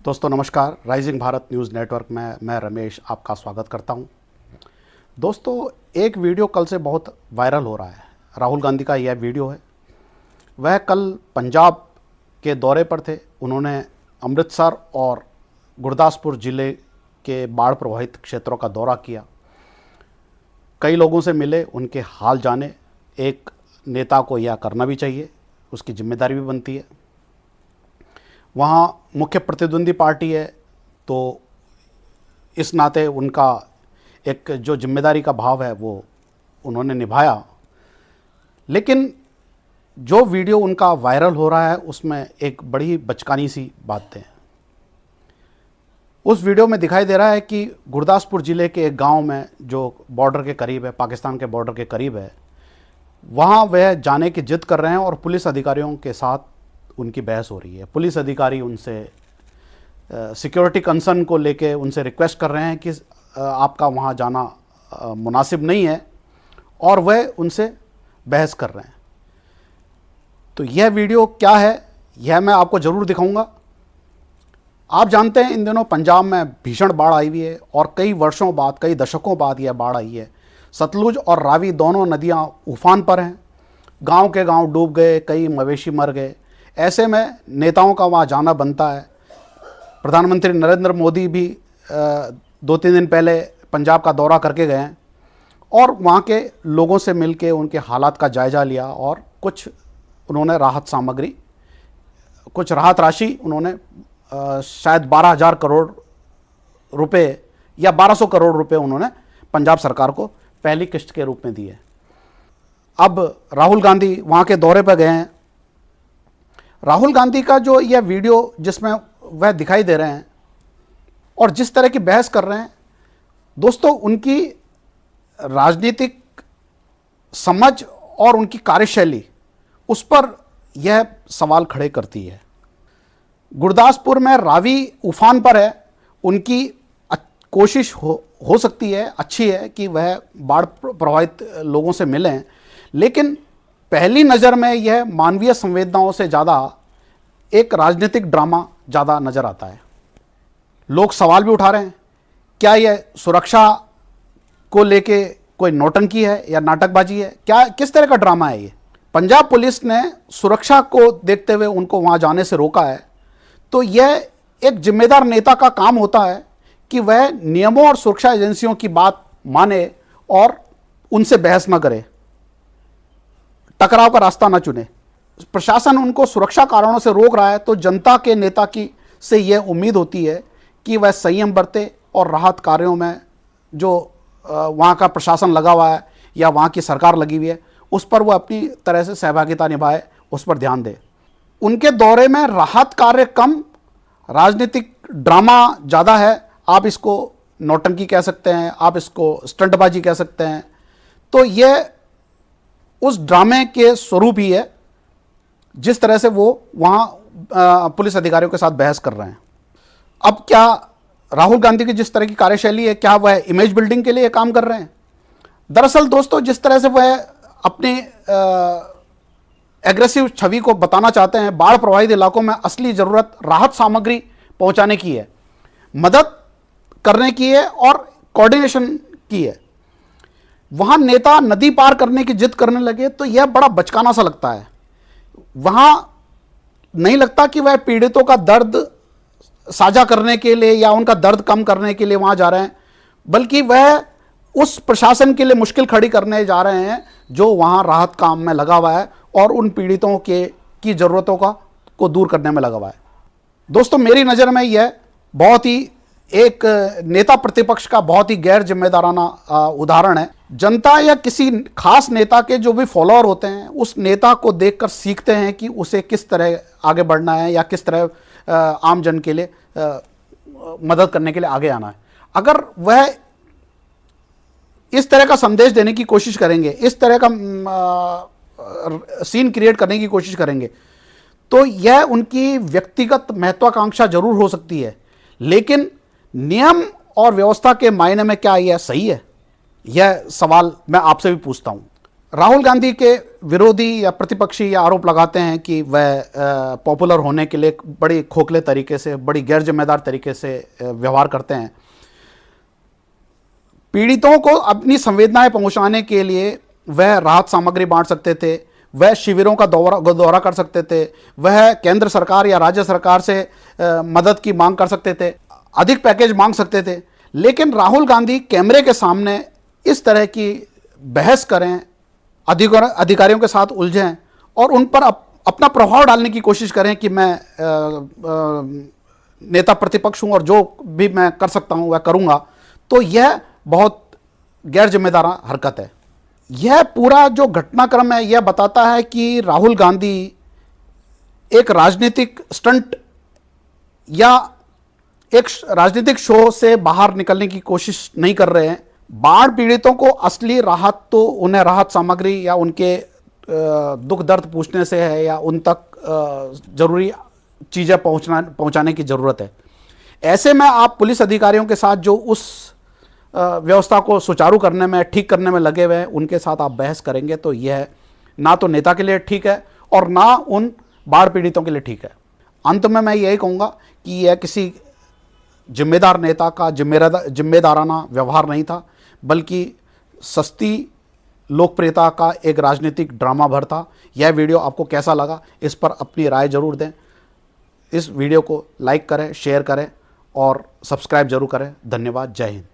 दोस्तों नमस्कार। Rising Bharat news network में मैं रमेश आपका स्वागत करता हूं। दोस्तों एक वीडियो कल से बहुत वायरल हो रहा है। राहुल गांधी का यह वीडियो है। वह कल पंजाब के दौरे पर थे। उन्होंने अमृतसर और गुरदासपुर ज़िले के बाढ़ प्रभावित क्षेत्रों का दौरा किया। कई लोगों से मिले, उनके हाल जाने। एक नेता को यह करना भी चाहिए, उसकी जिम्मेदारी भी बनती है। वहाँ मुख्य प्रतिद्वंदी पार्टी है, तो इस नाते उनका एक जो जिम्मेदारी का भाव है वो उन्होंने निभाया। लेकिन जो वीडियो उनका वायरल हो रहा है उसमें एक बड़ी बचकानी सी बात है। उस वीडियो में दिखाई दे रहा है कि गुरदासपुर ज़िले के एक गांव में जो बॉर्डर के करीब है, पाकिस्तान के बॉर्डर के करीब है, वहाँ वह जाने की जिद कर रहे हैं और पुलिस अधिकारियों के साथ उनकी बहस हो रही है। पुलिस अधिकारी उनसे सिक्योरिटी कंसर्न को लेके उनसे रिक्वेस्ट कर रहे हैं कि आपका वहाँ जाना मुनासिब नहीं है, और वह उनसे बहस कर रहे हैं। तो यह वीडियो क्या है यह मैं आपको ज़रूर दिखाऊंगा। आप जानते हैं इन दिनों पंजाब में भीषण बाढ़ आई हुई है और कई वर्षों बाद, कई दशकों बाद यह बाढ़ आई है। सतलुज और रावी दोनों नदियाँ उफान पर हैं। गांव के गांव डूब गए, कई मवेशी मर गए। ऐसे में नेताओं का वहाँ जाना बनता है। प्रधानमंत्री नरेंद्र मोदी भी 2-3 दिन पहले पंजाब का दौरा करके गए हैं और वहाँ के लोगों से मिलके उनके हालात का जायज़ा लिया और कुछ उन्होंने राहत सामग्री, कुछ राहत राशि उन्होंने शायद 12,000 करोड़ रुपए या 1,200 करोड़ रुपए उन्होंने पंजाब सरकार को पहली किस्त के रूप में दिए। अब राहुल गांधी वहाँ के दौरे पर गए हैं। राहुल गांधी का जो यह वीडियो जिसमें वह दिखाई दे रहे हैं और जिस तरह की बहस कर रहे हैं, दोस्तों उनकी राजनीतिक समझ और उनकी कार्यशैली उस पर यह सवाल खड़े करती है। गुरदासपुर में रावी उफान पर है। उनकी कोशिश हो सकती है, अच्छी है कि वह बाढ़ प्रभावित लोगों से मिलें, लेकिन पहली नज़र में यह मानवीय संवेदनाओं से ज़्यादा एक राजनीतिक ड्रामा ज़्यादा नज़र आता है। लोग सवाल भी उठा रहे हैं, क्या यह सुरक्षा को लेके कोई नौटंकी है या नाटकबाजी है? क्या किस तरह का ड्रामा है ये? पंजाब पुलिस ने सुरक्षा को देखते हुए उनको वहाँ जाने से रोका है। तो यह एक जिम्मेदार नेता का काम होता है कि वह नियमों और सुरक्षा एजेंसियों की बात माने और उनसे बहस न करे, टकराव का रास्ता न चुने। प्रशासन उनको सुरक्षा कारणों से रोक रहा है, तो जनता के नेता की से यह उम्मीद होती है कि वह संयम बरते और राहत कार्यों में जो वहाँ का प्रशासन लगा हुआ है या वहाँ की सरकार लगी हुई है उस पर वह अपनी तरह से सहभागिता निभाए, उस पर ध्यान दे। उनके दौरे में राहत कार्य कम, राजनीतिक ड्रामा ज़्यादा है। आप इसको नौटंकी कह सकते हैं, आप इसको स्टंटबाजी कह सकते हैं। तो यह उस ड्रामे के स्वरूप ही है जिस तरह से वो वहाँ पुलिस अधिकारियों के साथ बहस कर रहे हैं। अब क्या राहुल गांधी की जिस तरह की कार्यशैली है, क्या वह इमेज बिल्डिंग के लिए काम कर रहे हैं? दरअसल दोस्तों, जिस तरह से वह अपने एग्रेसिव छवि को बताना चाहते हैं, बाढ़ प्रभावित इलाकों में असली ज़रूरत राहत सामग्री पहुँचाने की है, मदद करने की है और कोऑर्डिनेशन की है। वहाँ नेता नदी पार करने की जिद करने लगे तो यह बड़ा बचकाना सा लगता है। वहाँ नहीं लगता कि वह पीड़ितों का दर्द साझा करने के लिए या उनका दर्द कम करने के लिए वहाँ जा रहे हैं, बल्कि वह उस प्रशासन के लिए मुश्किल खड़ी करने जा रहे हैं जो वहाँ राहत काम में लगा हुआ है और उन पीड़ितों की ज़रूरतों को दूर करने में लगा हुआ है। दोस्तों मेरी नज़र में यह बहुत ही एक नेता प्रतिपक्ष का बहुत ही गैर जिम्मेदाराना उदाहरण है। जनता या किसी खास नेता के जो भी फॉलोअर होते हैं उस नेता को देखकर सीखते हैं कि उसे किस तरह आगे बढ़ना है या किस तरह आम जन के लिए मदद करने के लिए आगे आना है। अगर वह इस तरह का संदेश देने की कोशिश करेंगे, इस तरह का सीन क्रिएट करने की कोशिश करेंगे, तो यह उनकी व्यक्तिगत महत्वाकांक्षा जरूर हो सकती है, लेकिन नियम और व्यवस्था के मायने में क्या यह सही है? यह सवाल मैं आपसे भी पूछता हूं। राहुल गांधी के विरोधी या प्रतिपक्षी या आरोप लगाते हैं कि वह पॉपुलर होने के लिए बड़ी खोखले तरीके से, बड़ी गैर जिम्मेदार तरीके से व्यवहार करते हैं। पीड़ितों को अपनी संवेदनाएं पहुंचाने के लिए वह राहत सामग्री बांट सकते थे, वह शिविरों का दौरा कर सकते थे, वह केंद्र सरकार या राज्य सरकार से मदद की मांग कर सकते थे, अधिक पैकेज मांग सकते थे। लेकिन राहुल गांधी कैमरे के सामने इस तरह की बहस करें, अधिकारियों के साथ उलझें और उन पर अपना प्रभाव डालने की कोशिश करें कि मैं नेता प्रतिपक्ष हूं और जो भी मैं कर सकता हूं वह करूंगा, तो यह बहुत गैर जिम्मेदार हरकत है। यह पूरा जो घटनाक्रम है यह बताता है कि राहुल गांधी एक राजनीतिक स्टंट या एक राजनीतिक शो से बाहर निकलने की कोशिश नहीं कर रहे हैं। बाढ़ पीड़ितों को असली राहत तो उन्हें राहत सामग्री या उनके दुख दर्द पूछने से है या उन तक जरूरी चीज़ें पहुंचाने की ज़रूरत है। ऐसे में आप पुलिस अधिकारियों के साथ जो उस व्यवस्था को सुचारू करने में, ठीक करने में लगे हुए हैं, उनके साथ आप बहस करेंगे तो यह ना तो नेता के लिए ठीक है और ना उन बाढ़ पीड़ितों के लिए ठीक है। अंत में मैं यही कहूँगा कि यह किसी जिम्मेदार नेता का जिम्मेदाराना व्यवहार नहीं था, बल्कि सस्ती लोकप्रियता का एक राजनीतिक ड्रामा भर था। यह वीडियो आपको कैसा लगा, इस पर अपनी राय जरूर दें। इस वीडियो को लाइक करें, शेयर करें और सब्सक्राइब जरूर करें। धन्यवाद। जय हिंद।